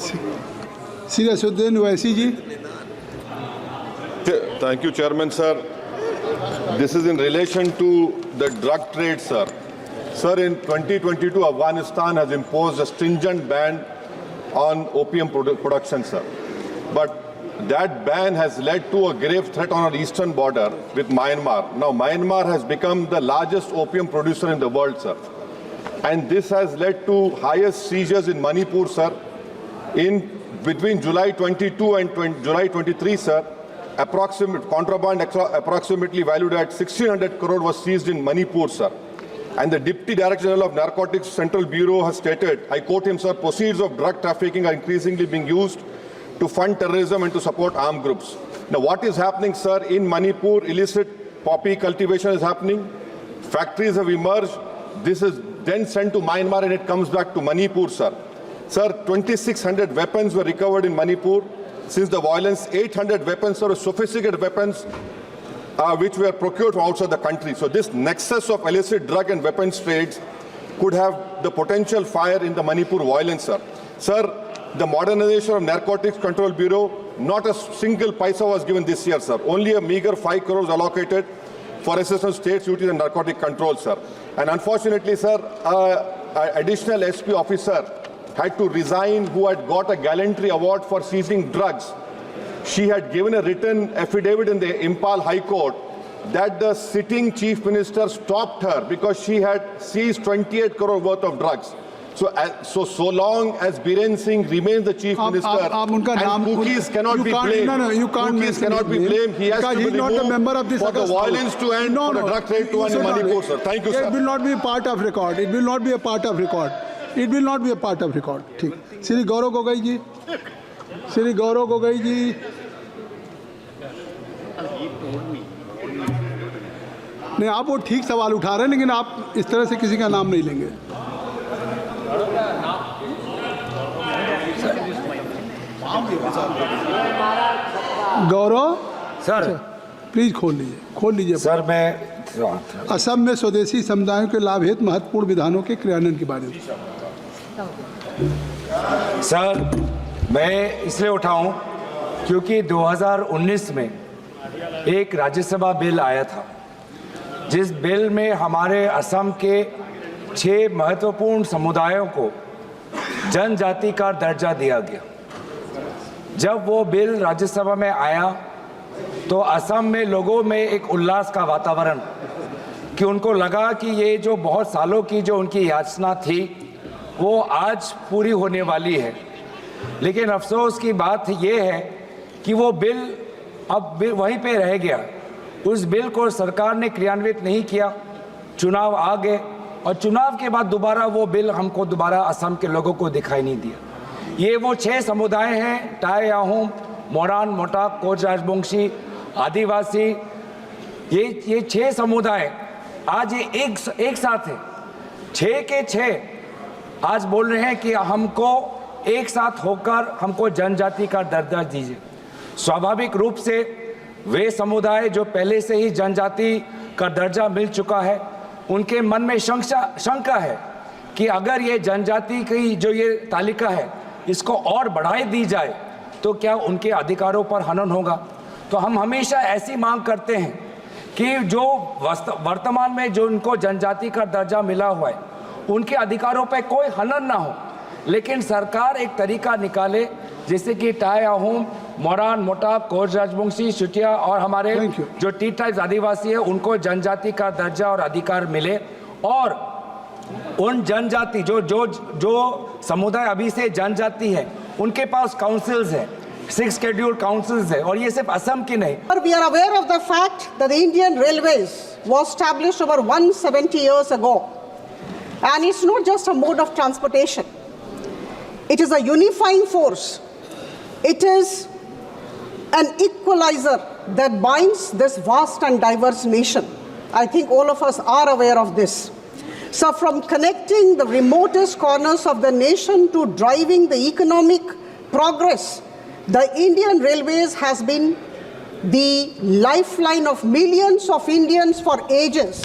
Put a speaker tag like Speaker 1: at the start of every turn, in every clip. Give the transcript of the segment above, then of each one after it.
Speaker 1: Sri Asaduddin Owaisi ji.
Speaker 2: Thank you, Chairman, sir. This is in relation to the drug trade, sir. Sir, in 2022, Afghanistan has imposed a stringent ban on opium production, sir. But that ban has led to a grave threat on our eastern border with Myanmar. Now, Myanmar has become the largest opium producer in the world, sir. And this has led to highest seizures in Manipur, sir. Between July 22 and July 23, sir, contraband approximately valued at 1,600 crore was seized in Manipur, sir. And the Deputy Director General of Narcotics Central Bureau has stated, I quote him, sir, proceeds of drug trafficking are increasingly being used to fund terrorism and to support armed groups. Now, what is happening, sir, in Manipur, illicit poppy cultivation is happening. Factories have emerged. This is then sent to Myanmar and it comes back to Manipur, sir. Sir, 2,600 weapons were recovered in Manipur. Since the violence, 800 weapons or sophisticated weapons which were procured from outside the country. So this nexus of illicit drug and weapons trades could have the potential fire in the Manipur violence, sir. Sir, the modernization of Narcotics Control Bureau, not a single paisa was given this year, sir. Only a meager 5 crores allocated for assistance state duties and narcotic control, sir. And unfortunately, sir, additional SP officer had to resign who had got a gallantry award for seizing drugs. She had given a written affidavit in the Impal High Court that the sitting Chief Minister stopped her because she had seized 28 crore worth of drugs. So long as Biren Singh remains the Chief Minister, and cookies cannot be blamed. Cookies cannot be blamed. He has to be removed for the violence to end, for the drug trade to end in Manipur, sir. Thank you, sir.
Speaker 1: It will not be a part of record. It will not be a part of record. It will not be a part of record. ठीक. श्री गौरव गोगोई जी, श्री गौरव गोगोई जी. नहीं, आप वो ठीक सवाल उठा रहे हैं, लेकिन आप इस तरह से किसी का नाम नहीं लेंगे. गौरव
Speaker 3: सर,
Speaker 1: प्लीज खोल लीजिए.
Speaker 3: सर, मैं
Speaker 1: असम में स्वदेशी समुदायों के लाभ हेतु महत्वपूर्ण विधानों के क्रियान्वयन के बारे में.
Speaker 3: सर, मैं इसलिए उठाऊं क्योंकि 2019 में एक राज्यसभा बिल आया था, जिस बिल में हमारे असम के 6 महत्वपूर्ण समुदायों को जनजाति का दर्जा दिया गया. जब वो बिल राज्यसभा में आया तो असम में लोगों में एक उल्लास का वातावरण, कि उनको लगा कि ये जो बहुत सालों की जो उनकी याचना थी वो आज पूरी होने वाली है. लेकिन अफसोस की बात ये है कि वो बिल अब वहीं पे रह गया. उस बिल को सरकार ने क्रियान्वित नहीं किया. चुनाव आ गए और चुनाव के बाद दोबारा वो बिल हमको दोबारा असम के लोगों को दिखाई नहीं दिया. ये वो 6 समुदाय हैं, टाई आहोम, मोरान, मोटाक, कोच राजवंशी, आदिवासी. ये 6 समुदाय आज ये एक साथ है. 6 के 6 आज बोल रहे हैं कि हमको एक साथ होकर हमको जनजाति का दर्जा दीजिए. स्वाभाविक रूप से वे समुदाय जो पहले से ही जनजाति का दर्जा मिल चुका है, उनके मन में शंका है कि अगर ये जनजाति की जो ये तालिका है इसको और बढ़ाई दी जाए तो क्या उनके अधिकारों पर हनन होगा. तो हम हमेशा ऐसी मांग करते हैं कि जो वर्तमान में जो उनको जनजाति का दर्जा मिला हुआ है उनके अधिकारों पर कोई हनन ना हो, लेकिन सरकार एक तरीका निकाले जैसे कि टाई आहोम, मोरान, मोटाक, कोच राजवंशी, चुटिया और हमारे जो टी ट्राइब्स आदिवासी है उनको जनजाति का दर्जा और अधिकार मिले. और उन जनजाति जो समुदाय अभी से जनजाति है उनके पास काउंसिल्स है, 6 scheduled councils है, और ये सिर्फ असम की नहीं.
Speaker 4: We are aware of the fact that the Indian Railways was established over 170 years ago, and it's not just a mode of transportation. It is a unifying force. It is an equalizer that binds this vast and diverse nation. I think all of us are aware of this. So from connecting the remotest corners of the nation to driving the economic progress, the Indian Railways has been the lifeline of millions of Indians for ages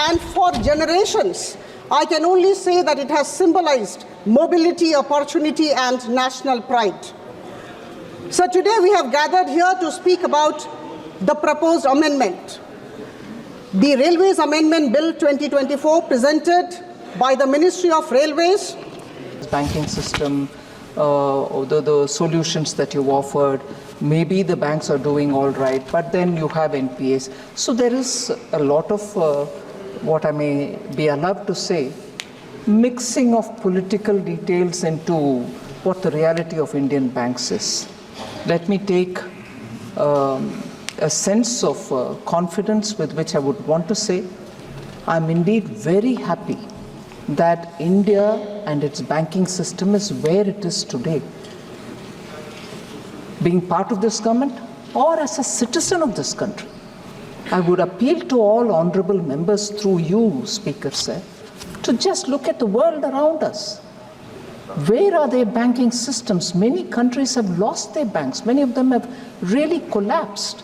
Speaker 4: and for generations. I can only say that it has symbolized mobility, opportunity, and national pride. So today we have gathered here to speak about the proposed amendment, the Railways Amendment Bill 2024, presented by the Ministry of Railways.
Speaker 5: Banking system, the solutions that you've offered, maybe the banks are doing all right, but then you have NPAs. So there is a lot of, what I may be allowed to say, mixing of political details into what the reality of Indian banks is. Let me take a sense of confidence with which I would want to say, I'm indeed very happy that India and its banking system is where it is today. Being part of this government or as a citizen of this country, I would appeal to all honorable members through you, Speaker Sir, to just look at the world around us. Where are their banking systems? Many countries have lost their banks. Many of them have really collapsed.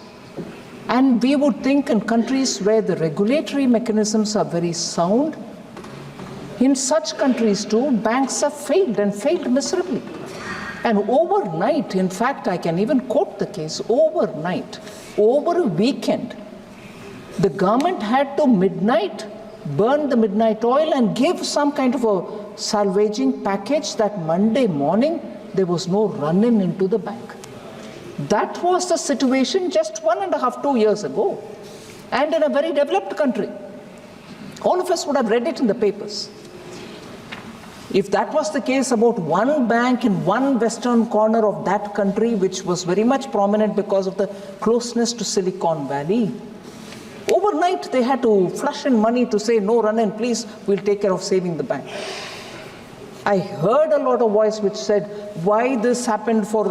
Speaker 5: And we would think in countries where the regulatory mechanisms are very sound, in such countries too, banks have failed and failed miserably. And overnight, in fact, I can even quote the case, overnight, over a weekend, the government had to burn the midnight oil and give some kind of a salvaging package that Monday morning there was no run-in into the bank. That was the situation just 1.5, 2 years ago, and in a very developed country. All of us would have read it in the papers. If that was the case about one bank in one western corner of that country, which was very much prominent because of the closeness to Silicon Valley, overnight they had to flush in money to say, no, run in, please, we'll take care of saving the bank. I heard a lot of voice which said, why this happened for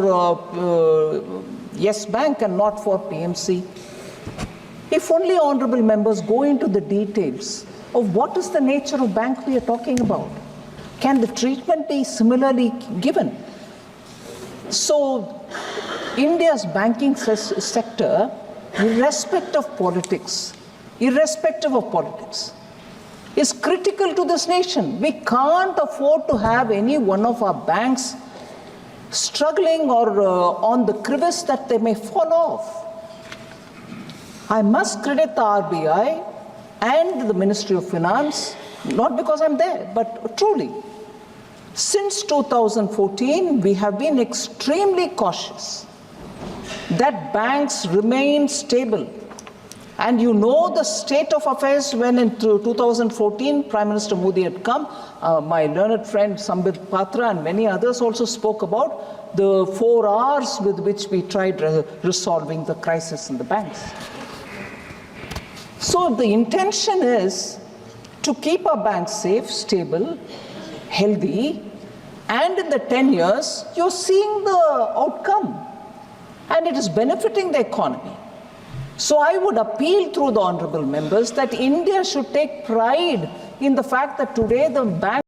Speaker 5: Yes Bank and not for PMC? If only honorable members go into the details of what is the nature of bank we are talking about. Can the treatment be similarly given? So, India's banking sector, irrespective of politics, is critical to this nation. We can't afford to have any one of our banks struggling or on the crevice that they may fall off. I must credit the RBI and the Ministry of Finance, not because I'm there, but truly. Since 2014, we have been extremely cautious that banks remain stable. And you know the state of affairs when in 2014, Prime Minister Modi had come. My learned friend Sambit Patra and many others also spoke about the 4 R's with which we tried resolving the crisis in the banks. So the intention is to keep our banks safe, stable, healthy, and in the 10 years, you're seeing the outcome, and it is benefiting the economy. So I would appeal through the honorable members that India should take pride in the fact that today the bank